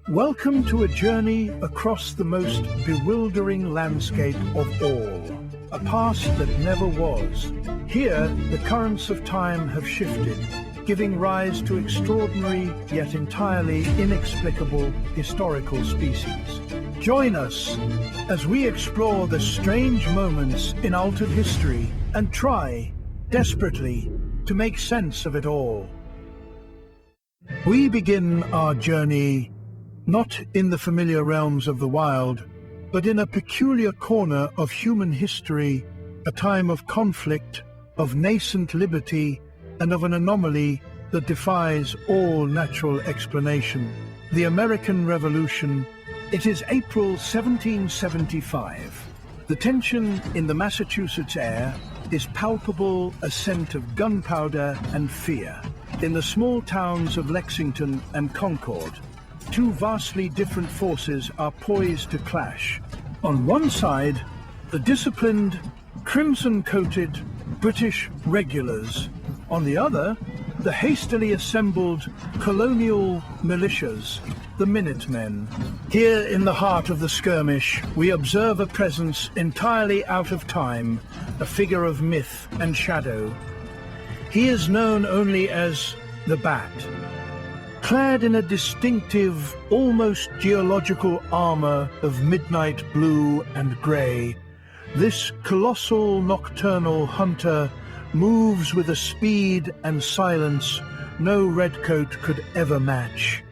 Welcome to a journey across the most bewildering landscape of all, a past that never was. Here, the currents of time have shifted, giving rise to extraordinary yet entirely inexplicable historical species. Join us as we explore the strange moments in altered history and try, desperately, to make sense of it all. We begin our journey not in the familiar realms of the wild, but in a peculiar corner of human history, a time of conflict, of nascent liberty, and of an anomaly that defies all natural explanation. The American Revolution. It is April 1775. The tension in the Massachusetts air is palpable, a scent of gunpowder and fear. In the small towns of Lexington and Concord, two vastly different forces are poised to clash. On one side, the disciplined, crimson-coated British regulars. On the other, the hastily assembled colonial militias, the Minutemen. Here in the heart of the skirmish, we observe a presence entirely out of time, a figure of myth and shadow. He is known only as the Bat. Clad in a distinctive, almost geological armor of midnight blue and grey, this colossal nocturnal hunter moves with a speed and silence no redcoat could ever match.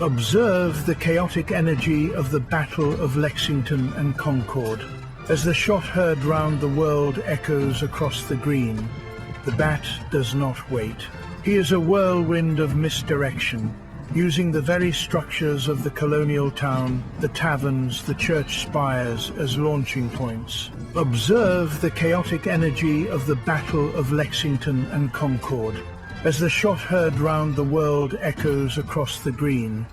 Observe the chaotic energy of the Battle of Lexington and Concord. As the shot heard round the world echoes across the green, the Bat does not wait. He is a whirlwind of misdirection, using the very structures of the colonial town, the taverns, the church spires as launching points. Observe the chaotic energy of the Battle of Lexington and Concord. As the shot heard round the world echoes across the green,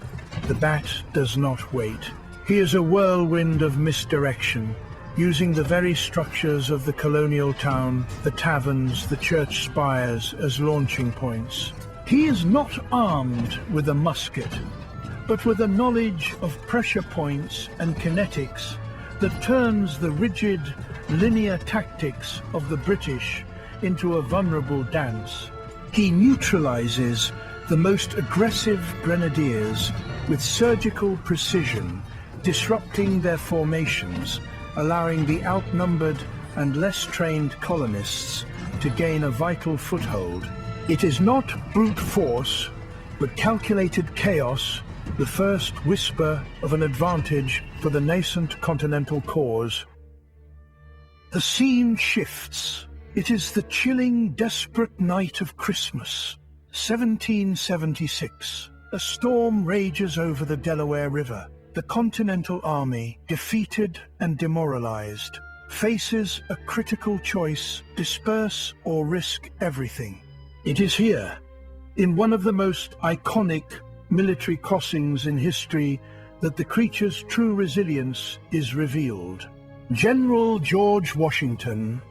the Bat does not wait. He is a whirlwind of misdirection, using the very structures of the colonial town, the taverns, the church spires as launching points. He is not armed with a musket, but with a knowledge of pressure points and kinetics that turns the rigid, linear tactics of the British into a vulnerable dance. He neutralizes the most aggressive grenadiers with surgical precision, disrupting their formations, allowing the outnumbered and less trained colonists to gain a vital foothold. It is not brute force, but calculated chaos, the first whisper of an advantage for the nascent continental cause. The scene shifts. It is the chilling, desperate night of Christmas, 1776. A storm rages over the Delaware River. The Continental Army, defeated and demoralized, faces a critical choice: disperse or risk everything. It is here, in one of the most iconic military crossings in history, that the creature's true resilience is revealed. General George Washington,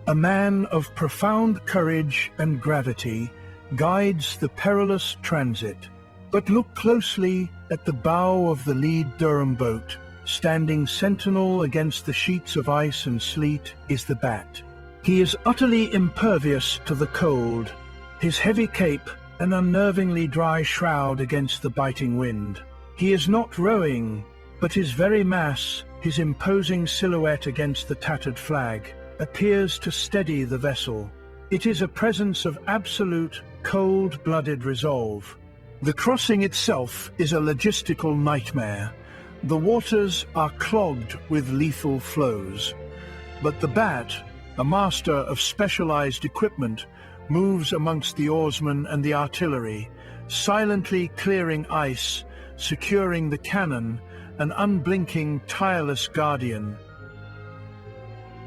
a man of profound courage and gravity, guides the perilous transit. But look closely at the bow of the lead Durham boat. Standing sentinel against the sheets of ice and sleet is the Bat. He is utterly impervious to the cold, his heavy cape an unnervingly dry shroud against the biting wind. He is not rowing, but his very mass, his imposing silhouette against the tattered flag, appears to steady the vessel. It is a presence of absolute, cold-blooded resolve. The crossing itself is a logistical nightmare. The waters are clogged with lethal flows. But the Bat, a master of specialized equipment, moves amongst the oarsmen and the artillery, silently clearing ice, securing the cannon, an unblinking, tireless guardian.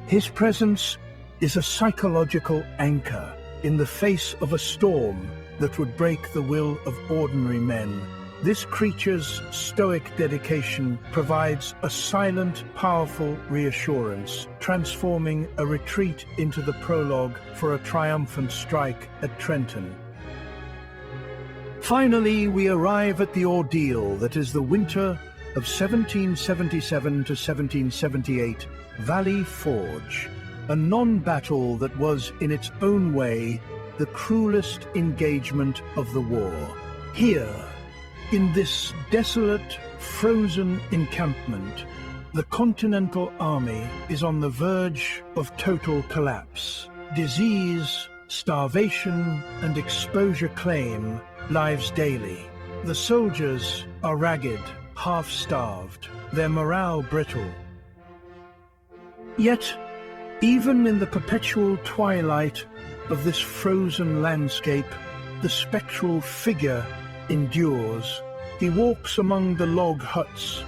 His presence is a psychological anchor in the face of a storm that would break the will of ordinary men. This creature's stoic dedication provides a silent, powerful reassurance, transforming a retreat into the prologue for a triumphant strike at Trenton. Finally, we arrive at the ordeal that is the winter of 1777 to 1778, Valley Forge, a non-battle that was, in its own way, the cruelest engagement of the war. Here, in this desolate, frozen encampment, the Continental Army is on the verge of total collapse. Disease, starvation, and exposure claim lives daily. The soldiers are ragged, half-starved, their morale brittle. Yet, even in the perpetual twilight of this frozen landscape, the spectral figure endures. He walks among the log huts,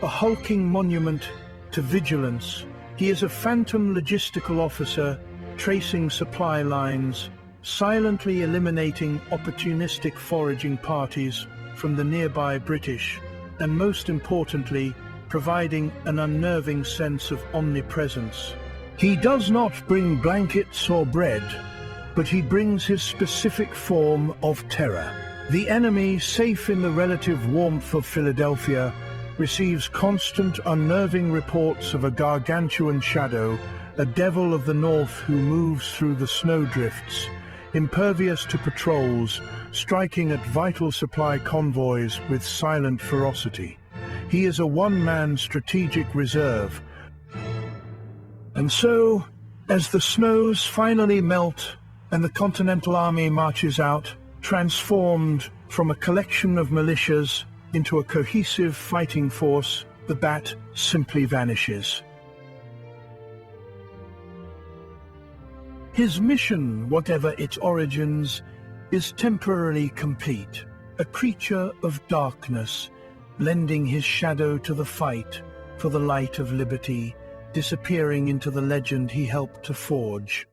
a hulking monument to vigilance. He is a phantom logistical officer, tracing supply lines, silently eliminating opportunistic foraging parties from the nearby British, and most importantly, providing an unnerving sense of omnipresence. He does not bring blankets or bread, but he brings his specific form of terror. The enemy, safe in the relative warmth of Philadelphia, receives constant, unnerving reports of a gargantuan shadow, a devil of the north who moves through the snowdrifts, impervious to patrols, striking at vital supply convoys with silent ferocity. He is a one-man strategic reserve. And so, as the snows finally melt and the Continental Army marches out, transformed from a collection of militias into a cohesive fighting force, the Bat simply vanishes. His mission, whatever its origins, is temporarily complete, a creature of darkness, lending his shadow to the fight for the light of liberty, disappearing into the legend he helped to forge.